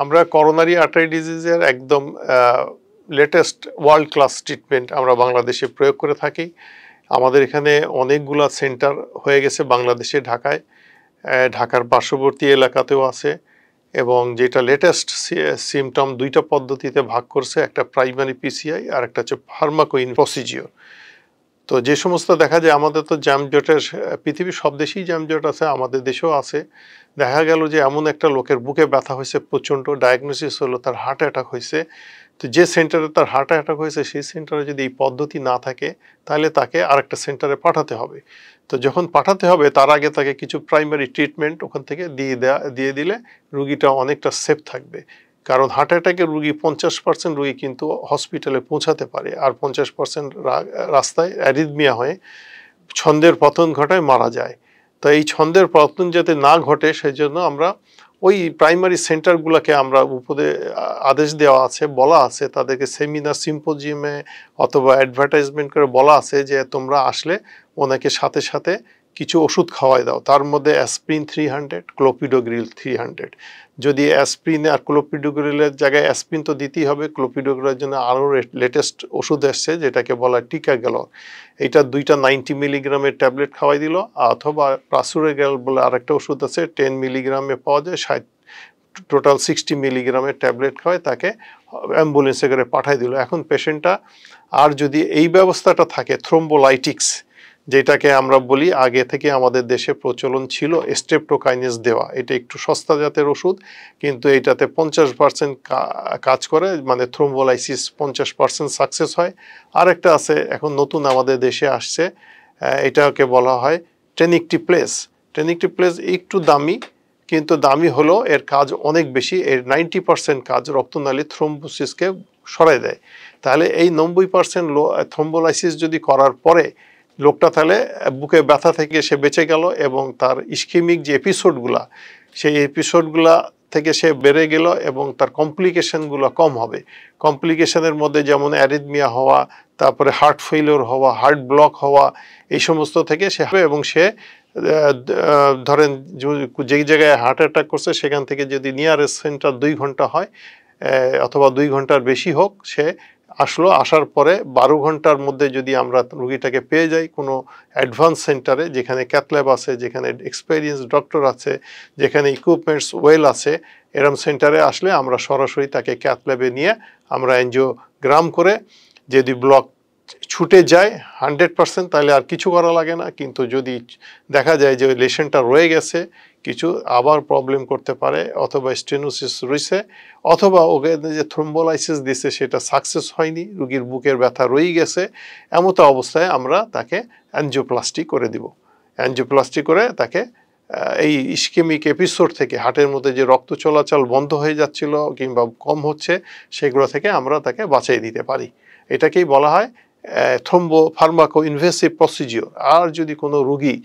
আমরা coronary artery ডিজিজের একদম latest world class treatment আমরা বাংলাদেশে প্রয়োগ করে থাকি। আমাদের এখানে অনেকগুলা সেন্টার হয়ে গেছে বাংলাদেশে, ঢাকায়, ঢাকার পার্শ্ববর্তী এলাকাতেও আছে। এবং যেটা লেটেস্ট সিমটম দুইটা পদ্ধতিতে ভাগ করছে, একটা প্রাইমারি পিসিআই আর একটা হচ্ছে ফার্মাকোইন প্রসিজিওর। তো যে সমস্ত দেখা যায় আমাদের তো জ্যামজটের, পৃথিবীর সব দেশেই জ্যামজট আছে, আমাদের দেশেও আছে। দেখা গেল যে এমন একটা লোকের বুকে ব্যথা হয়েছে প্রচণ্ড, ডায়াগনোসিস হলো তার হার্ট অ্যাটাক হয়েছে। তো যে সেন্টারে তার হার্ট অ্যাটাক হয়েছে সেই সেন্টারে যদি এই পদ্ধতি না থাকে তাহলে তাকে আরেকটা সেন্টারে পাঠাতে হবে। তো যখন পাঠাতে হবে তার আগে তাকে কিছু প্রাইমারি ট্রিটমেন্ট ওখান থেকে দিয়ে দিলে রুগীটা অনেকটা সেফ থাকবে। কারণ হার্ট অ্যাটাকের রুগী 50% রুগী কিন্তু হসপিটালে পৌঁছাতে পারে, আর 50% রাস্তায় অ্যারিথমিয়া হয়ে ছন্দের পতন ঘটায় মারা যায়। তো এই ছন্দের পতন যাতে না ঘটে সেই জন্য আমরা ওই প্রাইমারি সেন্টারগুলোকে আমরা আদেশ দেওয়া আছে, বলা আছে তাদেরকে সেমিনার সিম্পোজিয়ামে অথবা অ্যাডভার্টাইজমেন্ট করে বলা আছে যে তোমরা আসলে ওনাকে সাথে সাথে কিছু ওষুধ খাওয়াই দাও, তার মধ্যে অ্যাসপ্রিন 300, ক্লোপিডোগ্রিল 300। যদি অ্যাসপ্রিন আর ক্লোপিডোগ্রিলের জায়গায় অ্যাসপ্রিন তো দিতেই হবে, ক্লোপিডোগ্রিলের জন্য আরও লেটেস্ট ওষুধ এসছে যেটাকে বলা হয় টিকাগ্যালর। এইটা 2টা 90 মিলিগ্রামের ট্যাবলেট খাওয়াই দিল, অথবা প্রাসুরেগ্যাল বলে আরেকটা ওষুধ আছে 10 মিলিগ্রামে পাওয়া যায়, টোটাল 60 মিলিগ্রামের ট্যাবলেট খাওয়ায় তাকে অ্যাম্বুলেন্সে করে পাঠাই দিল। এখন পেশেন্টটা আর যদি এই ব্যবস্থাটা থাকে, থ্রোম্বোলাইটিক্স যেটাকে আমরা বলি, আগে থেকে আমাদের দেশে প্রচলন ছিল স্ট্রেপ্টোকাইনেস দেওয়া, এটা একটু সস্তা জাতের ওষুধ কিন্তু এটাতে 50% কাজ করে, মানে থ্রোম্বোলাইসিস 50% সাকসেস হয়। আরেকটা আছে এখন নতুন আমাদের দেশে আসছে, এটাকে বলা হয় টেনিকটিপ্লেজ। টেনিকটিপ্লেজ একটু দামি, কিন্তু দামি হলো এর কাজ অনেক বেশি, এর 90% কাজ রক্তনালী থ্রোম্বোসিসকে সরাই দেয়। তাহলে এই 90% থ্রোম্বোলাইসিস যদি করার পরে লোকটা তাহলে বুকে ব্যথা থেকে সে বেঁচে গেল এবং তার ইস্কেমিক যে এপিসোডগুলা সেই এপিসোডগুলা থেকে সে বেড়ে গেল এবং তার কমপ্লিকেশনগুলো কম হবে। কমপ্লিকেশনের মধ্যে যেমন অ্যারিথমিয়া হওয়া, তারপরে হার্ট ফেইলিওর হওয়া, হার্ট ব্লক হওয়া, এই সমস্ত থেকে সে হবে। এবং সে ধরেন যেই জায়গায় হার্ট অ্যাটাক করছে সেখান থেকে যদি নিয়ারেস্ট সেন্টার 2 ঘন্টা হয় অথবা 2 ঘন্টার বেশি হোক, সে আসার পরে 12 ঘন্টার মধ্যে যদি আমরা রুগীটাকে পেয়ে যাই কোনো অ্যাডভান্স সেন্টারে, যেখানে ক্যাথল্যাব আছে, যেখানে এক্সপেরিয়েন্স ডক্টর আছে, যেখানে ইকুইপমেন্টস ওয়েল আছে, এরম সেন্টারে আসলে আমরা সরাসরি তাকে ক্যাথল্যাবে নিয়ে আমরা এনজিওগ্রাম করে যদি ব্লক ছুটে যায় 100% তাহলে আর কিছু করা লাগে না। কিন্তু যদি দেখা যায় যে ওই লেশনটা রয়ে গেছে, কিছু আবার প্রবলেম করতে পারে, অথবা স্টেনোসিস রয়েছে, অথবা ওকে যে থ্রোম্বোলাইসিস দিছে সেটা সাকসেস হয়নি, রুগীর বুকের ব্যথা রয়ে গেছে, এমতো অবস্থায় আমরা তাকে অ্যানজিওপ্লাস্টি করে দিব। অ্যানজিওপ্লাস্টি করে তাকে এই ইস্কেমিক এপিসোড থেকে, হার্টের মধ্যে যে রক্ত চলাচল বন্ধ হয়ে যাচ্ছিল কিংবা কম হচ্ছে, সেগুলো থেকে আমরা তাকে বাঁচিয়ে দিতে পারি। এটাকেই বলা হয় ফার্মাকো ইনভেসিভ প্রসিজিওর। আর যদি কোনো রুগী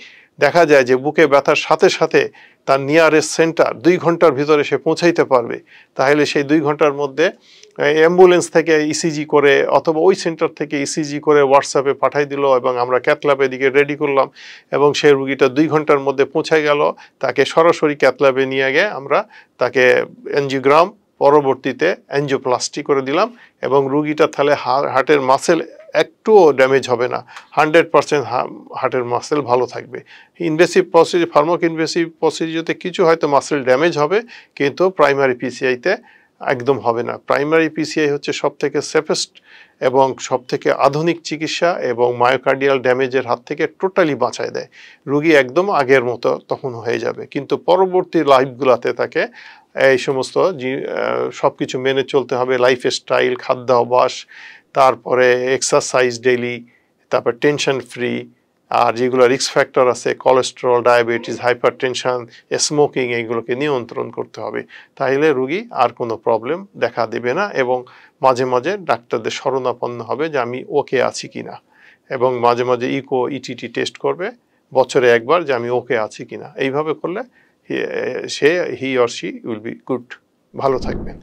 দেখা যায় যে বুকে ব্যথার সাথে সাথে তার নিয়ারেস্ট সেন্টার 2 ঘন্টার ভিতরে সে পৌঁছাইতে পারবে, তাহলে সেই 2 ঘন্টার মধ্যে অ্যাম্বুলেন্স থেকে ইসিজি করে অথবা ওই সেন্টার থেকে ইসিজি করে হোয়াটসঅ্যাপে পাঠাই দিল এবং আমরা ক্যাথল্যাব এদিকে রেডি করলাম এবং সেই রুগীটা 2 ঘন্টার মধ্যে পৌঁছায় গেল, তাকে সরাসরি ক্যাথল্যাবে নিয়ে গিয়ে আমরা তাকে এনজিওগ্রাম, পরবর্তীতে অ্যানজিওপ্লাস্টি করে দিলাম এবং রুগীটা তাহলে হার্টের মাসেল একটুও ড্যামেজ হবে না, 100% হার্টের মাসেল ভালো থাকবে। ইনভেসিভ প্রসিজিওর, ফার্মাকো ইনভেসিভ প্রসিজিওরতে কিছু হয়তো মাসেল ড্যামেজ হবে, কিন্তু প্রাইমারি পিসিআইতে একদম হবে না। প্রাইমারি পিসিআই হচ্ছে সবথেকে সেফেস্ট এবং সবথেকে আধুনিক চিকিৎসা এবং মায়োকার্ডিয়াল ড্যামেজের হাত থেকে টোটালি বাঁচায় দেয়, রুগী একদম আগের মতো তখন হয়ে যাবে। কিন্তু পরবর্তী লাইফগুলোতে তাকে এই সমস্ত সব কিছু মেনে চলতে হবে, লাইফ স্টাইল, খাদ্যাভ্যাস, তারপরে এক্সারসাইজ ডেইলি, তারপর টেনশন ফ্রি, আর যেগুলো রিস্ক ফ্যাক্টর আছে cholesterol, diabetes, hyper tension, smoking, এইগুলোকে নিয়ন্ত্রণ করতে হবে। তাহলে রুগী আর কোনো প্রবলেম দেখা দেবে না এবং মাঝে মাঝে ডাক্তারদের শরণাপন্ন হবে যে আমি ওকে আছি কিনা, এবং মাঝে মাঝে ইকো ইটিটি টেস্ট করবে বছরে একবার যে আমি ওকে আছি কিনা। এইভাবে করলে he or she will be good, ভালো থাকবেন।